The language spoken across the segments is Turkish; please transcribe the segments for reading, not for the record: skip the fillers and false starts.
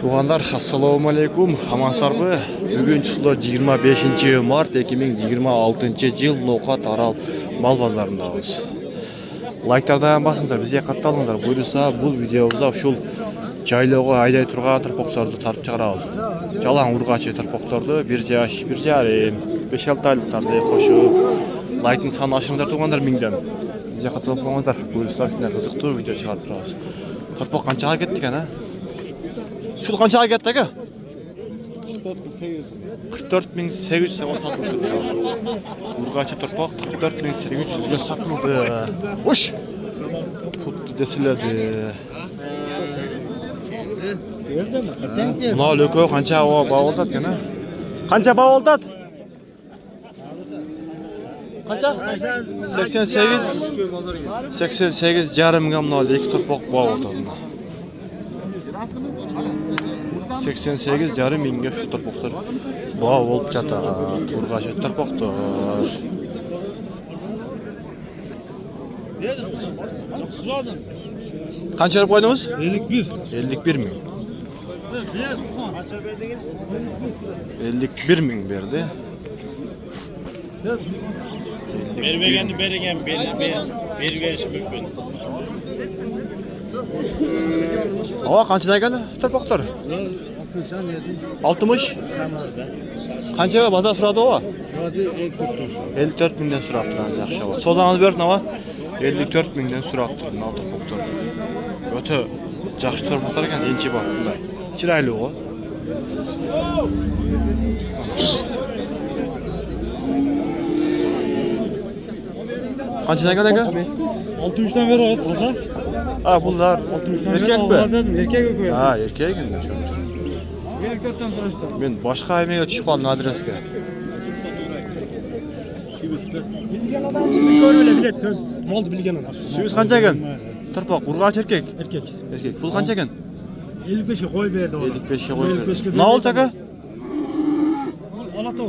Туғандар, ассаламу алейкум, амансыздарбы? Бүгін число 25 март 2026 жыл Ноқат Арал мал базарындамыз. Лайктардан басыңдар, бізге қатталыңдар. Бұйырса, бұл видеомызда ушул жайлауға айдай тұрған тырпоқтарды тарып шығарамыз. Жалаң ургачы тырпоқтарды 1 жаш, 1 жарым, 5-6 айлықтарды қошу. Лайктың саны ашыңдар туғандар миңден. Бізге қатталып қойыңдар. Бұйырса, ушундай қызықты видео шығарып тұрабыз. Тырпоқ қаншаға кетті екен, а? Şul qanchaga ketdi aka? 44.800 so'mga sotildi. Urg'achi turpoq 44.800 ga sotildi. Ush! Putni detiladi. Mana loko qancha bavoldat ekan a? Qancha bavoldat? Qancha? 88 jarımga mana iki turpoq bavoldat. 88 жарым миңге şu turpoqlar bağ olup жатат. Urg'achi turpoqlar. Qancha qo'ydingiz? 51 ming. 51 ming berdi. Bermegeni bergen veriş mümkün. Ava qanchadan ekan turpoqlar? 60. Qanchaga bozor so'radi ava? 54 mingdan so'rab turamiz, yaxshi ava. So'dangiz bersin ava. 54 mingdan so'rab turdi turpoqlar. O'ta yaxshi turpoqlar ekan, enchi bor bunday. Chiroyli o. Qanchadan ekan aka? 63'ten ver toza. Ha bunlar erkek mi? Erkek koyuyor. Ha erkek ekan şu. 54'ten soruştum. Men boshqa aymaga tushib qoldim adresga. Bilgen adam bir görüyle bilet töz. Maldı bilgen adam. Şuyuz qancha ekan? Turpoq, urg'achi erkek. Erkek. Erkek. Pul qancha ekan? 55'e koy berdi o. 55'e qo'yib berdi. Ne oldu aka? Alato.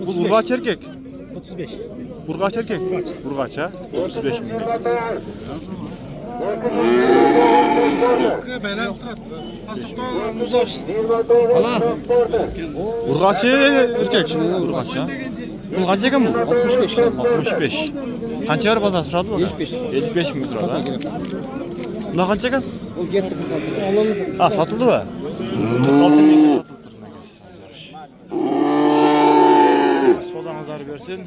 Bu urg'achi erkek. 35. Urg'achi erkek. Urg'achi ha? 35 ming. Hala. Urg'achi erkek. Urg'achi ha? Pul qancha ekan bu? 65. 65. Qancha ber bozor so'radi bu? 75. 55 ming turadi. Buna qancha ekan? O gitti 46. Ha, satıldı mı? 46 mingga satıldı. Sodanızlar versin.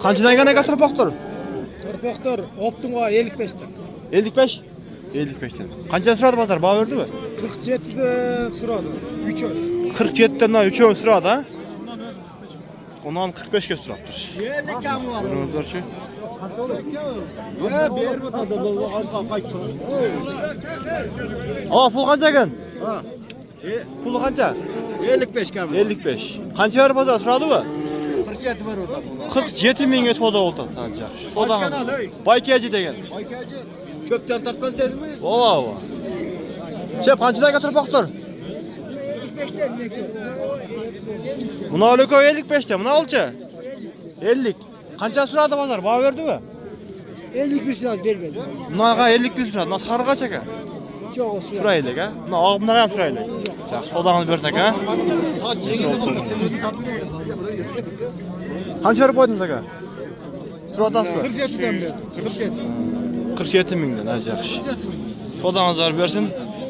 Qanchadan ekan aka turpoqlar? Turpoqlar optunga 55'ten. 55. 55'ten. Qancha so'radi bozor? Baho berdimi? 47'den so'radi. 3 oy. 47'den 3 oy so'radi ha? Ondan 45'ga so'rabdir. Yerli kam var. Ko'ringizlar-chi. Berib o'tadi bu orqa qaytdi. Ava pul qancha ekan? Ha. Pul qancha? 55 kam. 55. Qancha ber bozor so'radimi? 47 var o'tadi. 47 mingga savdo bo'ldi. Qancha? Savdo. Baykaji degan. Baykaji. Köpten tartgan sermi? Ova. Şey qanchadan turpoqlar? 55'ten ne ki? Buna loko 55'te. Buna olcha? 50. Qancha so'radi bozor? Baho berdimi? 51 saat vermedi. Bunaqa 51 so'radi. Nasıl qara qancha aka? Çok o So'raylik ha. Buna og'imdan ham so'raylik. Yaxshi, savdoңizni bersak ha. Qancha berib qo'ydingiz aka? So'radasizmi? 47'den berdi. 47. 47 mingdan, ha, yaxshi. Savdoңizlar bersin.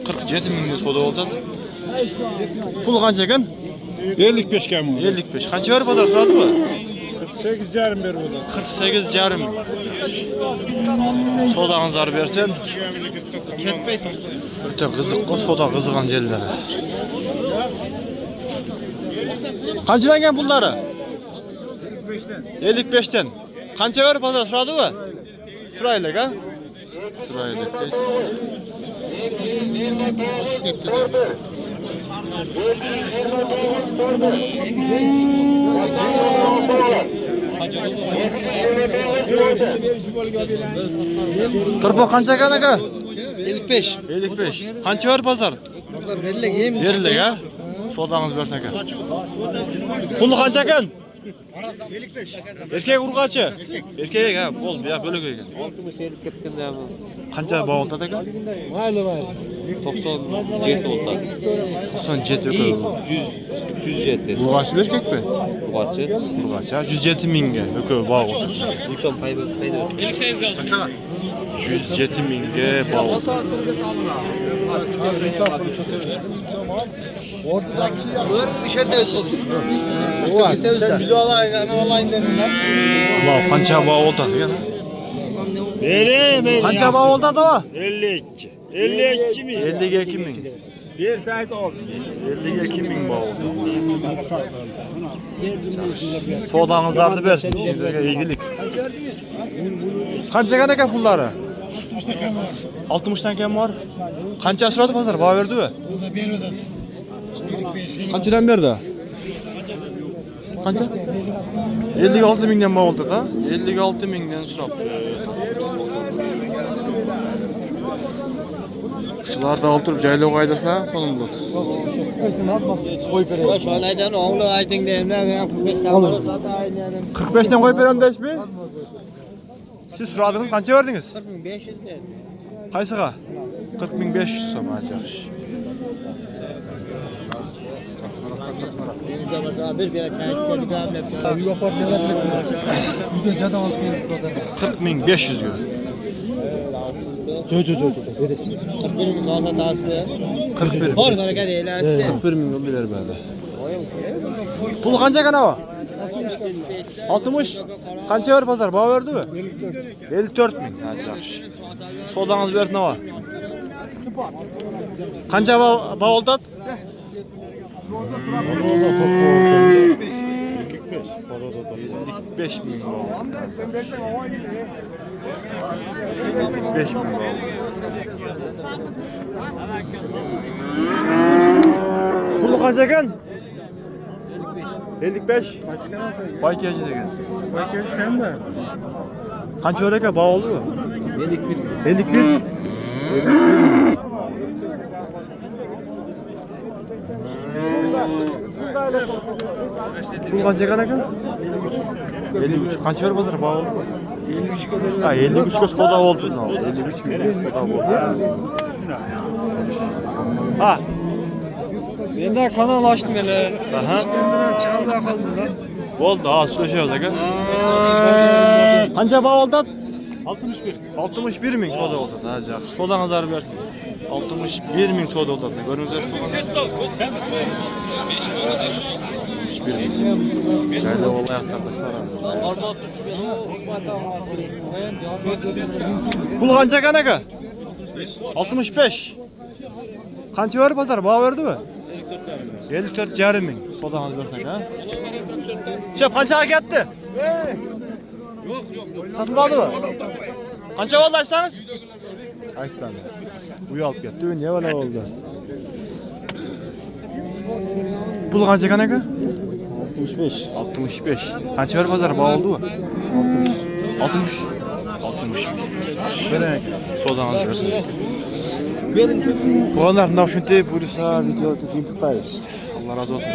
47 mingga savdo bo'ldi. Pul qancha ekan? 55 kam. 55. Qancha berib bozor so'radimi? 48 jarım berib o'tadi. 48 jarım. Savdoңizlar bersin. O'ta qiziq, savdo qizigan yerlari. Qanchadan ekan pullari? 55'ten. Qancha berib bozor so'radimi? So'raylik ha? So'raylik. Turpoq qancha ekan aka? 55. 55. Qancha var pazar? Pazar verilek yem. Verilek ha? Sodağınız versen eken. Pulu kança eken? Erkek urgaçı. Erkek ha, bol ya böyle eken. 60 elip ketgende bu. Kança bağoltat eken? Mayli mayli. 97 oldu. 97 ökö. 107. Urgaçı erkek mi? Kaçı? Urgaçı 107 minge ökö bağoltat. Son pay payda. 107 minge bağoltat. Ulan kança bağoltat eken. Beri. Kança bağoltat o? 52. 52 mi? 52 min. Bir saat oldu. 52 min bağoltat. Sodağınızları versin. Sizlere iyilik. Kança eken eken pulları? 60'tan kem var. Kança suradı pazar? Bağ verdi mi? Kaçıran verdi? Kança? 56 mindən bağ oldu da. 56 mindən surap. Şular da oturup jaylo qaydasa sonum bulup. Şu an aydan oğlu aydan demler. 45'ten koyup verem deyiş mi? Siz suradınız, kança verdiniz? 500 mi? Kaysıqa? 40.500 som açarış. Biz bir çay içtik abi. 40.500 gör. Bir mizasa tasbih. 41. Hor hareket eyle. 41 milyon bilir böyle. Pulu kança kana o? 60. Kança ver pazar? Bağ verdi mi? 54 min. Hadi yaxşı. Sodağınız versin hava. Kança bağ oltat? 55 min bağ. 55 min bağ. Pulu kança eken? 55. Kaçkan alsın? Bay keci degen. Bak sen mi? Kança öreke bağ oldu mu? 51. 51. Bu kança kan eken? 53. Kança ver pazar bağ oldu mu? 53 kadar. Ha 53 göz koda oldu. 53 milyon koda oldu. Ha. Ben de kanal açtım hele. Aha. İşte çıkan da kaldım lan. Oldu ha söyle oldu eken. Kança bağ oldu? 61. 61 min soda oldu. Ha yaxşı. Sodanızları versin. 61 min soda oldu. Görünüzler Çayda olay arkadaşlar. Pul kança kanaka? 65. Kança var pazar? Bağ verdi mi? 54 yarım min. Sodanız versek ha? Şef kança gitti? Satın aldı mı? Kança oldu açsanız? Ayttan. Bu alıp gitti. Niye öyle oldu? Pul kança kanaka? 65. 65. Kança ver pazar bağ oldu mu? 60. 60. Böyle sodanız versin. Bu kadar navşunti burisa videoda jintықтайыз. Allah razı olsun.